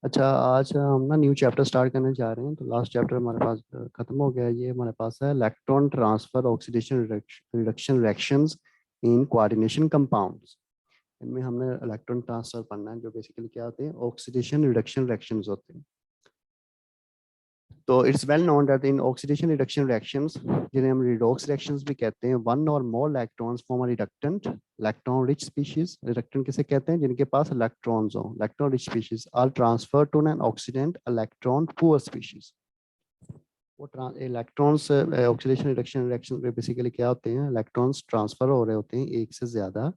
अच्छा, आज हम ना न्यू चैप्टर स्टार्ट करने जा रहे हैं। तो लास्ट चैप्टर हमारे पास खत्म हो गया है। ये हमारे पास है electron transfer oxidation reduction reactions in coordination compounds. इनमें हमने इलेक्ट्रॉन ट्रांसफर पढ़ना है, जो बेसिकली क्या होते हैं, ऑक्सीडेशन रिडक्शन रिएक्शंस होते हैं। तो it's well known that in oxidation reduction reactions, जिन्हें हम रिडॉक्स रिएक्शंस भी कहते हैं, वन और more electrons form a reductant. Electron rich species reductant किसे कहते हैं? जिनके पास इलेक्ट्रॉन्स हो। Electron rich species are transfer to an oxidant electron poor species. वो इलेक्ट्रॉन्स ऑक्सीडेशन रिडक्शन रिएक्शन में बेसिकली क्या होते हैं, इलेक्ट्रॉन्स ट्रांसफर हो रहे होते हैं एक से ज्यादा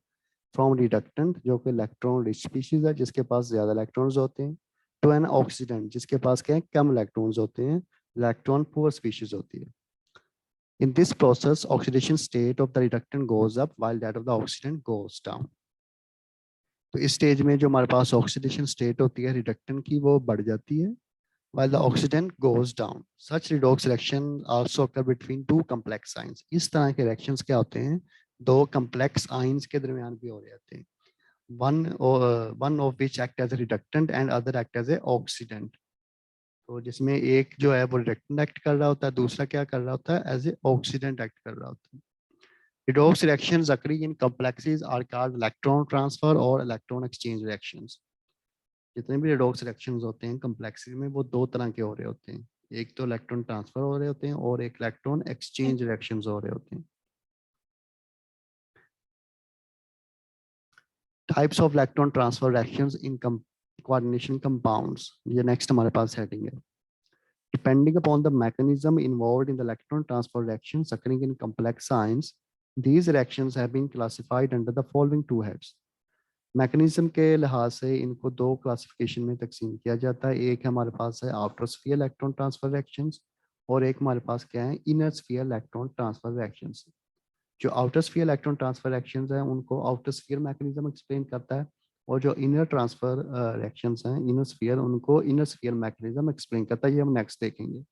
फ्रॉम रिडक्टेंट, जो कि इलेक्ट्रॉन रिच स्पीशीज है जिसके पास ज्यादा इलेक्ट्रॉन्स होते हैं, टू एन ऑक्सीडेंट जिसके पास क्या है, कम इलेक्ट्रॉन्स होते हैं, इलेक्ट्रॉन पुअर स्पीशीज होती है। In this process, oxidation state of the reductant goes up while that of the oxidant goes down. तो इस स्टेज में जो हमारे पास ऑक्सीडेशन स्टेट होती है रिडक्टेंट की, वो बढ़ जाती है, while the oxidant goes down. Such redox reaction also occur between two complex ions. इस तरह के reactions क्या होते हैं, दो complex ions के दरमियान भी हो रहे होते हैं। One of which act as a reductant and other act as a oxidant. तो जिसमें एक जो है वो रिडक्टेंट एक्ट कर रहा होता है, दूसरा क्या कर रहा होता है, एज ए ऑक्सीडेंट एक्ट कर रहा होता है। Redox reactions occurring in complexes are called electron transfer or electron exchange reactions. जितने भी redox reactions होते हैं complexes में, वो दो तरह के हो रहे होते हैं। एक तो इलेक्ट्रॉन ट्रांसफर हो रहे होते हैं और एक इलेक्ट्रॉन एक्सचेंज रिएक्शंस हो रहे होते हैं। Types of electron transfer reactions in coordination compounds, ये नेक्स्ट हमारे पास हेडिंग है। Depending upon the mechanism involved in the electron transfer reactions occurring in complex ions, these reactions have been classified under the following two heads. Mechanism के लिहाज से इनको दो classification में तकसीम किया जाता है। एक हमारे पास है outer sphere electron transfer reactions, और एक हमारे पास क्या है, inner sphere electron transfer reactions. जो outer sphere electron transfer reactions हैं उनको आउटर स्फीयर मैकेनिज्म एक्सप्लेन करता है, और जो इनर ट्रांसफर रिएक्शंस हैं इनर स्फीयर, उनको इनर स्फीयर मैकेनिज्म एक्सप्लेन करता है। ये हम नेक्स्ट देखेंगे।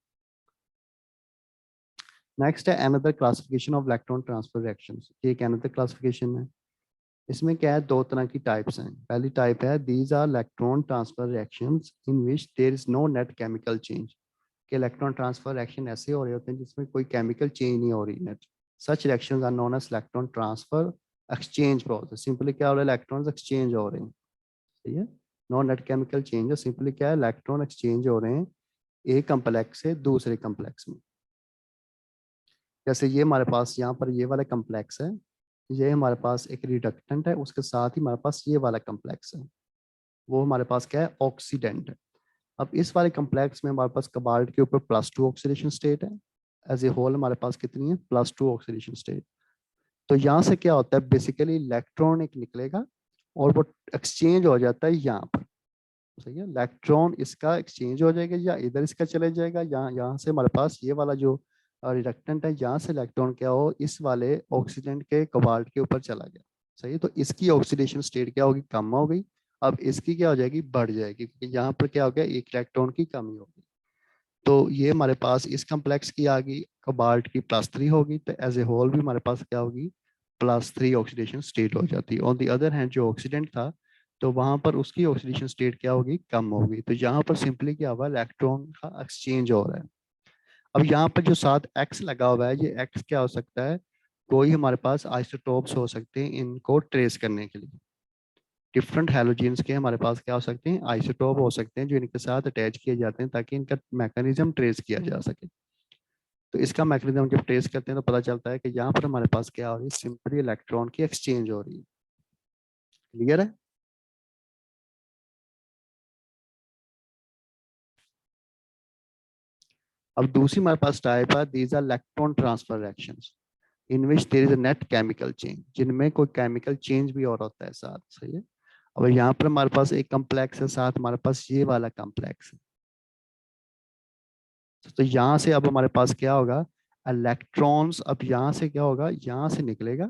नेक्स्ट है another classification of electron transfer reactions. ये एक अनदर क्लासिफिकेशन है। इसमें क्या है, दो तरह की टाइप्स हैं। पहली टाइप है these are electron transfer reactions in which there is no net chemical change. के इलेक्ट्रॉन ट्रांसफर रिएक्शन ऐसे हो रहे होते हैं जिसमें कोई केमिकल चेंज नहीं हो रही net. Such reactions are known as electron transfer exchange process. Simply क्या हो रहा है, इलेक्ट्रॉन्स एक्सचेंज हो रहे हैं। सही है, नो नेट केमिकल चेंज है, सिंपली क्या है, इलेक्ट्रॉन एक्सचेंज हो रहे हैं एक कम्प्लेक्स से दूसरे कम्प्लेक्स में। जैसे ये हमारे पास यहाँ पर ये वाला कम्प्लेक्स है, ये हमारे पास एक रिडक्टेंट है, उसके साथ ही हमारे पास ये वाला कम्प्लेक्स है, वो हमारे पास क्या है, ऑक्सीडेंट है। अब इस वाले कम्प्लेक्स में हमारे पास कोबाल्ट के ऊपर +2 ऑक्सीडेशन स्टेट है। एज ए होल हमारे पास कितनी है, +2 ऑक्सीडेशन स्टेट। तो यहाँ से क्या होता है, बेसिकली इलेक्ट्रॉन एक निकलेगा और वो एक्सचेंज हो जाता है यहाँ पर। सही है, इलेक्ट्रॉन इसका एक्सचेंज हो जाएगा या इधर इसका चले जाएगा, यहाँ यहाँ से हमारे पास ये वाला जो रिडक्टेंट है, यहाँ से इलेक्ट्रॉन क्या हो, इस वाले ऑक्सीडेंट के कोबाल्ट के ऊपर चला गया। सही है, तो इसकी ऑक्सीडेशन स्टेट क्या होगी, कम हो गई। अब इसकी क्या हो जाएगी, बढ़ जाएगी, क्योंकि यहाँ पर क्या हो गया, एक इलेक्ट्रॉन की कमी होगी। तो ये हमारे पास इस कम्प्लेक्स की आ गई, कोबाल्ट की +3 होगी, तो एज ए होल भी हमारे पास क्या होगी, +3 ऑक्सीडेशन स्टेट हो जाती है। ऑन दी अदर हैंड जो ऑक्सीडेंट था, तो वहां पर उसकी ऑक्सीडेशन स्टेट क्या होगी, कम होगी। तो यहाँ पर सिंपली क्या हुआ, इलेक्ट्रॉन का एक्सचेंज हो रहा है। अब यहाँ पर जो साथ एक्स लगा हुआ है, ये एक्स क्या हो सकता है, कोई हमारे पास आइसोटोप्स हो सकते हैं इनको ट्रेस करने के लिए। डिफरेंट हैलोजेंस के हमारे पास क्या हो सकते हैं, आइसोटोप हो सकते हैं, जो इनके साथ अटैच किए जाते हैं ताकि इनका मैकेनिज्म ट्रेस किया जा सके। तो इसका मैकेनिज्म जब ट्रेस करते हैं तो पता चलता है कि यहाँ पर हमारे पास क्या हो रही है, सिंपली इलेक्ट्रॉन की एक्सचेंज हो रही है। क्लियर है? अब दूसरी हमारे पास टाइप है, these are electron transfer reactions in which there is a net chemical change, जिनमें कोई केमिकल चेंज भी और होता है साथ। सही है, अब यहाँ पर हमारे पास एक कम्प्लेक्स है, साथ हमारे पास ये वाला कम्प्लेक्स है। तो यहाँ से अब हमारे पास क्या होगा, इलेक्ट्रॉन्स अब यहाँ से क्या होगा, यहाँ से निकलेगा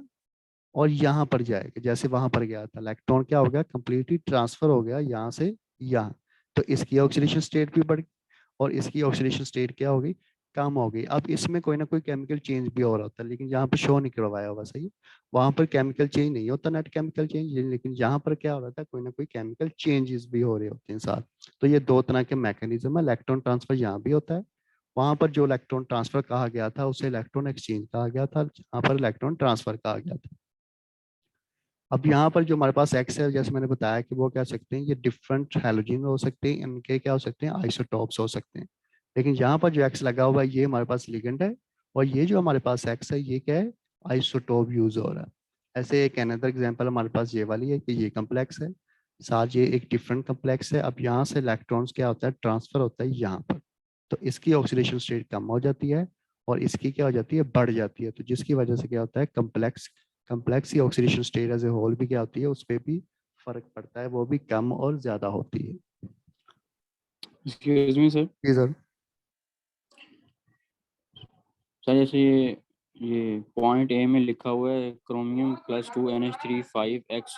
और यहाँ पर जाएगा, जैसे वहां पर गया था, इलेक्ट्रॉन क्या हो गया, कंप्लीटली ट्रांसफर हो गया यहाँ से यहाँ। तो इसकी ऑक्सीडेशन स्टेट भी बढ़ गई और इसकी ऑक्सीडेशन स्टेट क्या होगी, कम हो गई। अब इसमें कोई ना कोई केमिकल चेंज भी हो रहा होता है, लेकिन यहाँ पर शो नहीं करवाया होगा, सही है। वहां पर केमिकल चेंज नहीं होता, नेट केमिकल चेंज, लेकिन यहाँ पर क्या हो रहा था, कोई ना कोई केमिकल चेंजेस भी हो रहे होते हैं साथ। तो ये दो तरह के मैकेनिज्म है। इलेक्ट्रॉन ट्रांसफर यहाँ भी होता है, वहां पर जो इलेक्ट्रॉन ट्रांसफर कहा गया था उसे इलेक्ट्रॉन एक्सचेंज कहा गया था, यहाँ पर इलेक्ट्रॉन ट्रांसफर कहा गया था। अब यहाँ पर जो हमारे पास एक्स है, जैसे मैंने बताया कि वो क्या हो सकते हैं, ये डिफरेंट हैलोजन हो सकते हैं, इनके क्या हो सकते हैं, आइसोटोप्स हो सकते हैं। लेकिन यहाँ पर जो एक्स लगा हुआ है ये हमारे पास लिगेंड है, और ये जो हमारे पास एक्स है ये क्या है, आइसोटोप यूज हो रहा है। ऐसे एक अनदर एग्जांपल हमारे पास ये वाली है कि ये कम्प्लेक्स है, साथ ये एक डिफरेंट कम्प्लेक्स है। अब यहाँ से इलेक्ट्रॉन्स क्या होता है, ट्रांसफर होता है यहाँ पर, तो इसकी ऑक्सीडेशन स्टेट कम हो जाती है और इसकी क्या हो जाती है, बढ़ जाती है। तो जिसकी वजह से क्या होता है, कम्प्लेक्स की oxidation state as a whole भी क्या होती है, उस पर भी फर्क पड़ता है, वो भी कम और ज्यादा होती है। Excuse me sir. जी सर। सर जैसे ये पॉइंट ए में लिखा हुआ है chromium +2 NH3 5X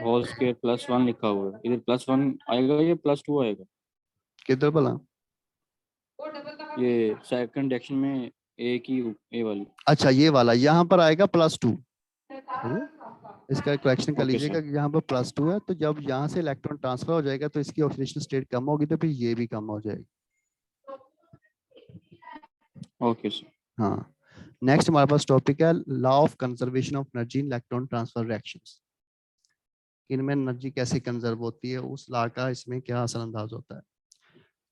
whole square +1 लिखा हुआ है, इधर +1 आएगा या +2 आएगा? किधर भला? ये सेकंड रिएक्शन में ए वाली। अच्छा ये वाला यहाँ पर आएगा +2, सही है। इसका करेक्शन कर ओके लीजिएगा सर। कि यहाँ पर +2 है, तो जब यहाँ से इलेक्ट्रॉन ट्रांसफर हो जाएगा तो इसकी ऑक्सीडेशन स्टेट कम होगी, तो फिर ये भी कम हो जाएगी। Okay sir. हाँ, नेक्स्ट हमारे पास टॉपिक है law of conservation of energy in electron transfer reactions. इनमें एनर्जी कैसे कंजर्व होती है, उस लॉ का इसमें क्या असरअंदाज होता है।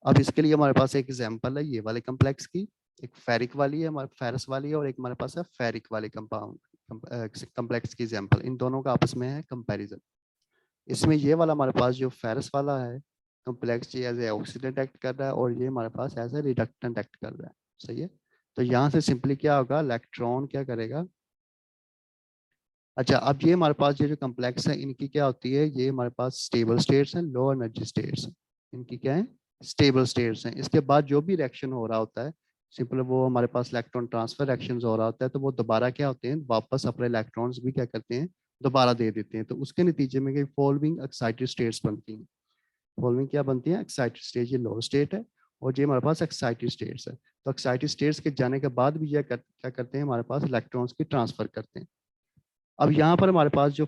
अब इसके लिए हमारे पास एक एग्जांपल है ये वाले कम्प्लेक्स की, एक फेरिक वाली है, हमारे फेरस वाली है, और एक हमारे पास है फेरिक वाले कंपाउंड कम्प्लेक्स की एग्जांपल। इन दोनों का आपस में है कंपैरिजन। इसमें ये वाला हमारे पास जो फेरस वाला है कम्प्लेक्स, ये एज ए ऑक्सीडेंट एक्ट कर रहा है, और ये हमारे पास एज ए रिडक्टेंट एक्ट कर रहा है, सही है। तो यहाँ से सिंपली क्या होगा, इलेक्ट्रॉन क्या करेगा। अच्छा, अब ये हमारे पास ये जो कम्प्लेक्स है इनकी क्या होती है, ये हमारे पास स्टेबल स्टेट्स हैं, लो एनर्जी स्टेट्स हैं। इनकी क्या है, स्टेबल स्टेट्स हैं। इसके बाद जो भी रिएक्शन हो रहा होता है, सिंपल वो हमारे पास इलेक्ट्रॉन ट्रांसफर रिएक्शन हो रहा होता है, तो वो दोबारा क्या होते हैं, वापस अपने इलेक्ट्रॉन्स भी क्या करते हैं, दोबारा दे देते हैं। तो उसके नतीजे में फॉलोइंग एक्साइटेड स्टेट्स बनती हैं। फॉलोइंग क्या बनती है, एक्साइटेड स्टेट, ये लो स्टेट है, और ये हमारे पास एक्साइटेड स्टेट्स है। तो एक्साइटेड स्टेट्स के जाने के बाद भी ये क्या करते हैं, हमारे पास इलेक्ट्रॉन्स की ट्रांसफर करते हैं। अब यहाँ पर हमारे पास जो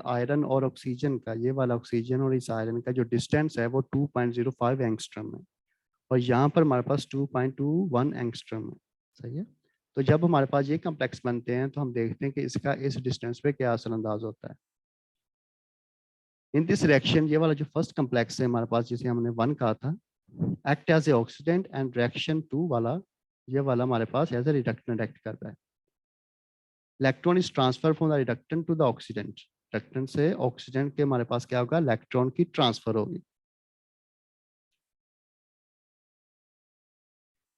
आयरन और ऑक्सीजन का, ये वाला ऑक्सीजन और इस आयरन का जो डिस्टेंस है वो 2.05 एंगस्ट्रम है, और यहाँ पर हमारे पास 2.21 एंगस्ट्रम है, सही है। तो जब हमारे पास ये कम्प्लेक्स बनते हैं तो हम देखते हैं कि इसका इस डिस्टेंस पे क्या असरअंदाज होता है। इन दिस रिएक्शन, ये वाला जो फर्स्ट कम्प्लेक्स है हमारे पास, जिसे हमने 1 कहा था, act as a oxidant, and reaction 2 वाला, ये वाला हमारे पास एज ए रिडक्टेंट एक्ट कर रहा है। Electron is transfer from the reductant to the oxidant, reductant से ऑक्सीडेंट के हमारे पास क्या होगा, इलेक्ट्रॉन की ट्रांसफर होगी।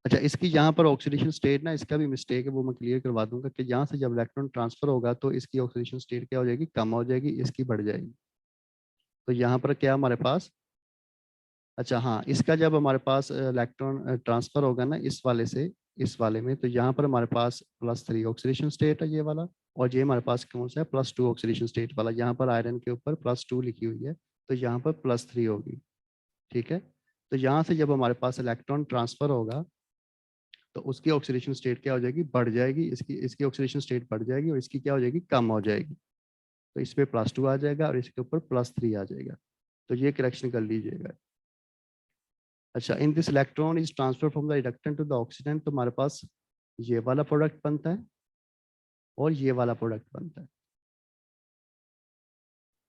अच्छा, इसकी यहाँ पर ऑक्सीडेशन स्टेट ना, इसका भी मिस्टेक है, वो मैं क्लियर करवा दूंगा कि यहाँ से जब इलेक्ट्रॉन ट्रांसफर होगा तो इसकी ऑक्सीडेशन स्टेट क्या हो जाएगी, कम हो जाएगी, इसकी बढ़ जाएगी। तो यहाँ पर क्या हमारे पास, अच्छा हाँ, इसका जब हमारे पास इलेक्ट्रॉन ट्रांसफर होगा ना इस वाले से इस वाले में, तो यहाँ पर हमारे पास +3 ऑक्सीडेशन स्टेट है ये वाला, और ये हमारे पास कौन सा है, +2 ऑक्सीडेशन स्टेट वाला। यहाँ पर आयरन के ऊपर +2 लिखी हुई है, तो यहाँ पर +3 होगी, ठीक है। तो यहाँ से जब हमारे पास इलेक्ट्रॉन ट्रांसफर होगा तो उसकी ऑक्सीडेशन स्टेट क्या हो जाएगी, बढ़ जाएगी, इसकी इसकी ऑक्सीडेशन स्टेट बढ़ जाएगी, और इसकी क्या हो जाएगी, कम हो जाएगी। तो इस पे +2 आ जाएगा और इसके ऊपर +3 आ जाएगा। तो ये करेक्शन कर लीजिएगा। अच्छा, in this electron is transfer from the reductant to the oxidant, तो हमारे पास ये वाला प्रोडक्ट बनता है और ये वाला प्रोडक्ट बनता है।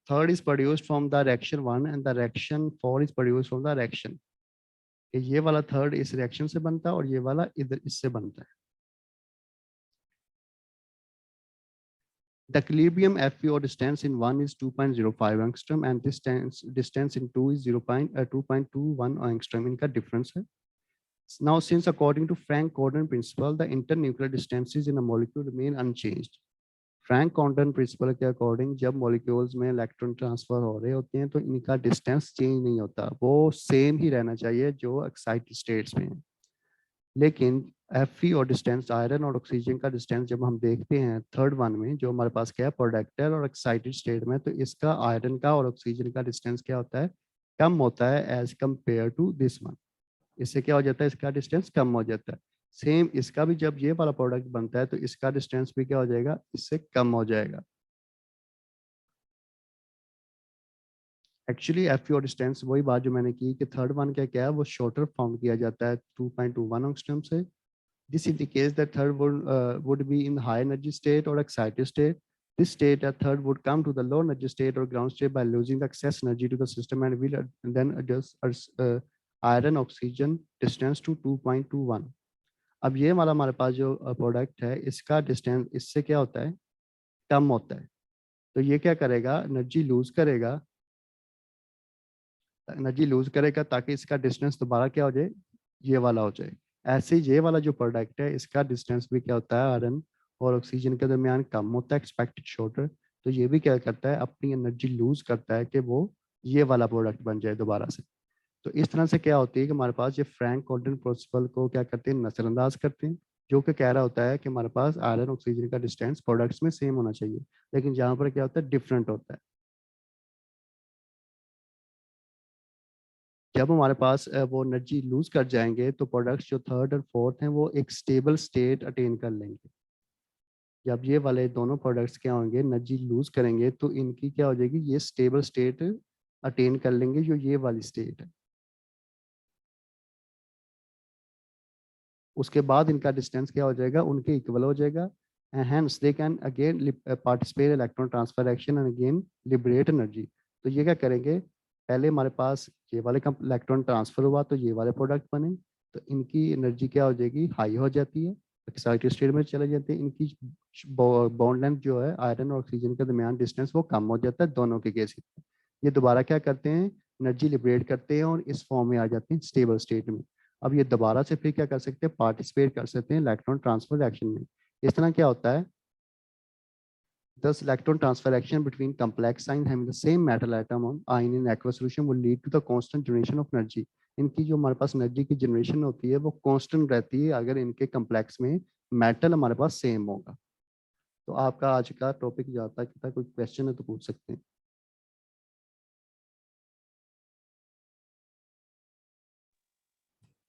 Third is produced from the reaction 1 and the reaction 4 is produced from the reaction. ये वाला थर्ड इस रिएक्शन से बनता है और ये वाला इधर इससे बनता है। The equilibrium FeO distance in 1 is 2.05 angstrom and distance in 2 is 2.21 angstrom. इनका difference है। Now, since according to Frank-Condon principle, the internuclear distances in a molecule remain unchanged. Franck Condon principle के अकॉर्डिंग जब मॉलिक्यूल्स में electron transfer हो रहे होते हैं तो इनका डिस्टेंस चेंज नहीं होता, वो सेम ही रहना चाहिए जो एक्साइटेड स्टेट्स में है। लेकिन Fe और डिस्टेंस, आयरन और ऑक्सीजन का डिस्टेंस जब हम देखते हैं थर्ड वन में, जो हमारे पास क्या है, प्रोडक्टर और एक्साइटेड स्टेट में, तो इसका आयरन का और ऑक्सीजन का डिस्टेंस क्या होता है, कम होता है as compare to this one. इससे क्या हो जाता है, इसका डिस्टेंस कम हो जाता है। सेम इसका भी जब ये वाला प्रोडक्ट बनता है तो इसका डिस्टेंस भी क्या हो जाएगा, इससे कम हो जाएगा। एक्चुअली एफ और डिस्टेंस वही बात जो मैंने की कि थर्ड वन क्या क्या है, वो शॉर्टर फाउंड किया जाता है 2.21 एंगस्ट्रॉम से। This is the case that third would be in high energy state or excited state. This state at third would come to the low energy state or ground state by losing the excess energy to the system and will then adjust iron oxygen distance to 2.21. अब ये वाला हमारे पास जो product है इसका distance इससे क्या होता है, कम होता है। तो ये क्या करेगा, एनर्जी लूज करेगा ताकि इसका डिस्टेंस दोबारा क्या हो जाए, ये वाला हो जाए। ऐसे ही ये वाला जो प्रोडक्ट है इसका डिस्टेंस भी क्या होता है, आयरन और ऑक्सीजन के दरमियान कम होता है, एक्सपेक्टेड शॉर्टर। तो ये भी क्या करता है, अपनी एनर्जी लूज करता है कि वो ये वाला प्रोडक्ट बन जाए दोबारा से। तो इस तरह से क्या होती है कि हमारे पास ये फ्रैंक कोल्टन प्रिंसिपल को क्या करते हैं, नजरअंदाज करते हैं, जो कि कह रहा होता है कि हमारे पास आयरन ऑक्सीजन का डिस्टेंस प्रोडक्ट्स में सेम होना चाहिए, लेकिन जहाँ पर क्या होता है, डिफरेंट होता है। जब हमारे पास वो एनर्जी लूज कर जाएंगे तो प्रोडक्ट्स जो थर्ड और फोर्थ हैं वो एक स्टेबल स्टेट अटेन कर लेंगे। जब ये वाले दोनों प्रोडक्ट्स क्या होंगे, एनर्जी लूज करेंगे तो इनकी क्या हो जाएगी, ये स्टेबल स्टेट अटेन कर लेंगे, जो ये वाली स्टेट है। उसके बाद इनका डिस्टेंस क्या हो जाएगा, उनके इक्वल हो जाएगा। Hence they can again participate electron transfer action and again liberate energy। तो ये क्या करेंगे, पहले हमारे पास ये वाले का इलेक्ट्रॉन ट्रांसफर हुआ तो ये वाले प्रोडक्ट बने, तो इनकी एनर्जी क्या हो जाएगी, हाई हो जाती है, एक्साइटेड स्टेट में चले जाते हैं। इनकी बॉन्ड लेंथ जो है आयरन और ऑक्सीजन के दरमियान डिस्टेंस वो कम हो जाता है दोनों के केस में। ये दोबारा क्या करते हैं, एनर्जी लिबरेट करते हैं और इस फॉर्म में आ जाते हैं स्टेबल स्टेट में। अब ये दोबारा से फिर क्या कर सकते हैं, पार्टिसिपेट कर सकते हैं इलेक्ट्रॉन ट्रांसफर रिएक्शन में। इस तरह क्या होता है, thus electron transfer reaction between complex ions having the same metal atom on ion in aqueous solution will lead to the constant generation of energy। इनकी जो हमारे पास एनर्जी की जनरेशन होती है वो कांस्टेंट रहती है अगर इनके कम्प्लेक्स में मेटल हमारे पास सेम होगा। तो आपका आज का टॉपिक जाता है, कोई क्वेश्चन है तो पूछ सकते हैं।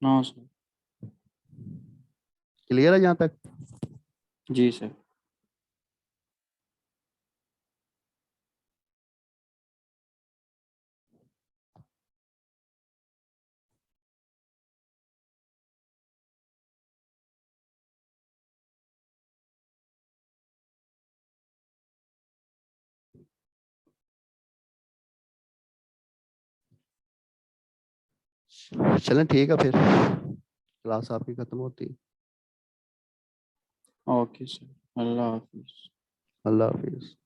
No sir. क्लियर है यहाँ तक? जी सर। चलें ठीक है, फिर क्लास आपकी खत्म होती है। ओके सर, अल्लाह हाफिज। अल्लाह हाफिज।